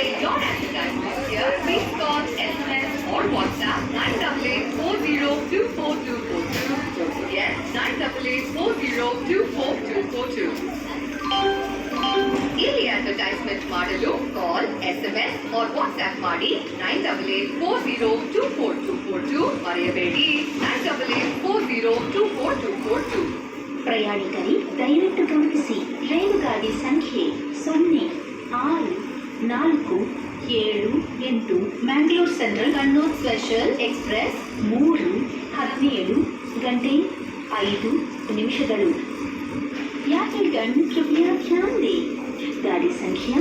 play your advertisement here, please call, SMS or WhatsApp 98840242242. Don't forget 98840242242. ಇಲ್ಲಿ advertisement ಮಾಡಲು ಕಾಲ್, SMS or WhatsApp ಮಾಡಿ 98840242242. ಮರೆಯಬೇಡಿ 98840242242. ಪ್ರಯಾಣಿಕರೇ ದಯವಿಟ್ಟು ಗಮನಿಸಿ, ರೈಲುಗಾಡಿ ಸಂಖ್ಯೆ 0647 Mangalore central Kannur special express 3:17 ಗಂಟೆ 5 ನಿಮಿಷಗಳು. यात्रीगण कृपया ध्यान दें, गाड़ी संख्या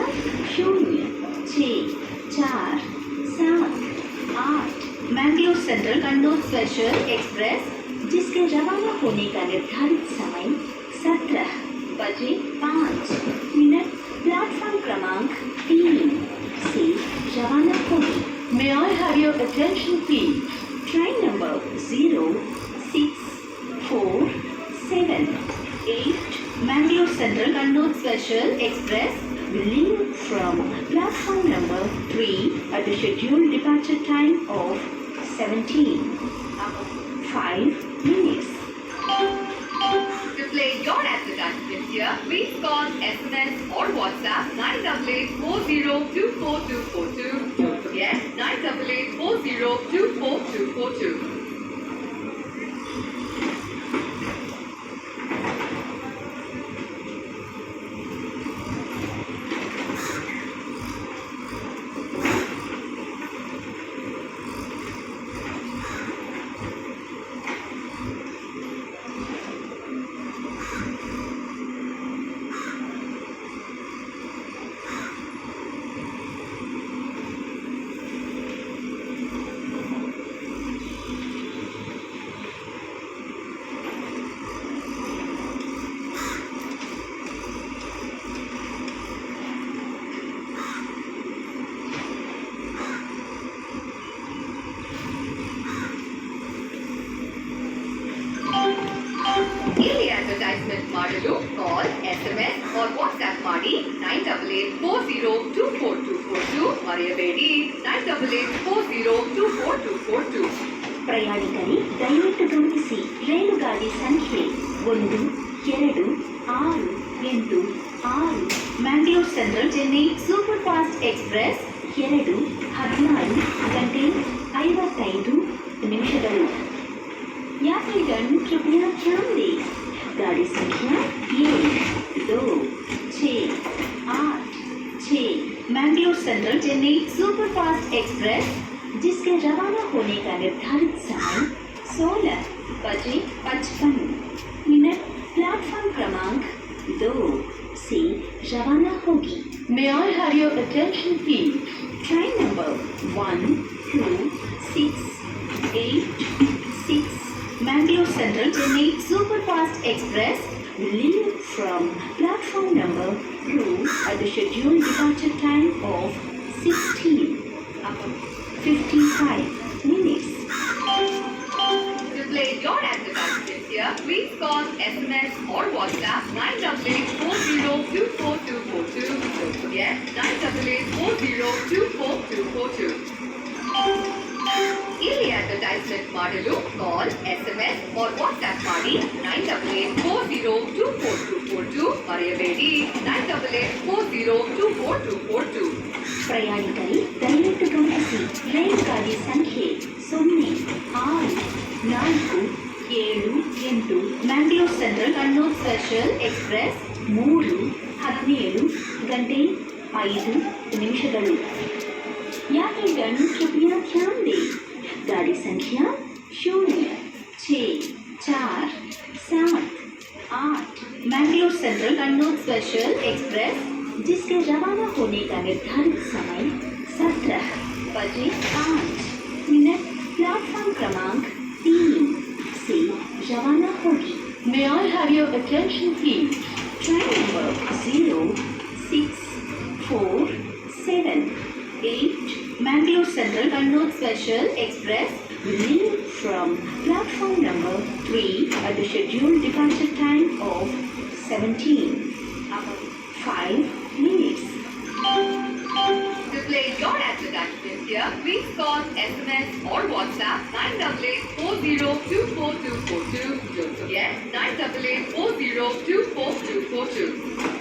0647 Mangalore central Kannauj special express जिसके रवाना होने का निर्धारित समय 17:05 प्लेटफॉर्म क्रमांक 3 से रवाना होगी. May I have your attention please? Train number 0647 Mangalore Central Kannauj Special Express will leave from platform number 3 at the scheduled departure time of 17:05. To play your advertisement here, please call, SMS or WhatsApp 98840242242. Don't forget 98840242242. ಇಲ್ಲಿ advertisement ಮಾಡಲು ಕಾಲ್, SMS or WhatsApp ಮಾಡಿ 98840242242. ಮರೆಯಬೇಡಿ 98840242242. ಪ್ರಯಾಣಿಕರೇ ದಯವಿಟ್ಟು ಗಮನಿಸಿ, ರೈಲುಗಾಡಿ ಸಂಖ್ಯೆ 1266 Mangalore central Chennai super fast express 2:16 ಗಂಟೆ 55 ನಿಮಿಷಗಳು. यात्रीगण कृपया ध्यान दें, गाड़ी संख्या 1268 Mangalore central Chennai super fast express जिसके रवाना होने का निर्धारित समय 16:55 प्लेटफॉर्म क्रमांक 2 से रवाना होगी. May I have your attention please? Train number 12686 Mangalore Central Chennai Super Fast Express will leave from platform number 2 at the scheduled departure time of 16:55. To play your advertisement here, please call, SMS or WhatsApp 98840242242. Don't forget 98840242242. ಇಲ್ಲಿ advertisement ಮಾಡಲು ಕಾಲ್, SMS or WhatsApp ಮಾಡಿ 98840242242. ಮರೆಯಬೇಡಿ 98840242242. ಪ್ರಯಾಣಿಕರೇ ದಯವಿಟ್ಟು ಗಮನಿಸಿ, ರೈಲುಗಾಡಿ ಸಂಖ್ಯೆ 0647 Mangalore central Kannur special express 3:17 ಗಂಟೆ 5 ನಿಮಿಷಗಳು. यात्रीगण कृपया ध्यान दें, गाड़ी संख्या 0647 Mangalore central Kannauj special express जिसके रवाना होने का निर्धारित समय 17:05 प्लेटफॉर्म क्रमांक 3 से रवाना होगी. May I have your attention please? Train number 0647 Mangalore Central Kannauj Special Express will leave from platform number 3 at the scheduled departure time of 17:05. To play India, please call SMS or WhatsApp 98840 24242. Don't forget 98840 24242.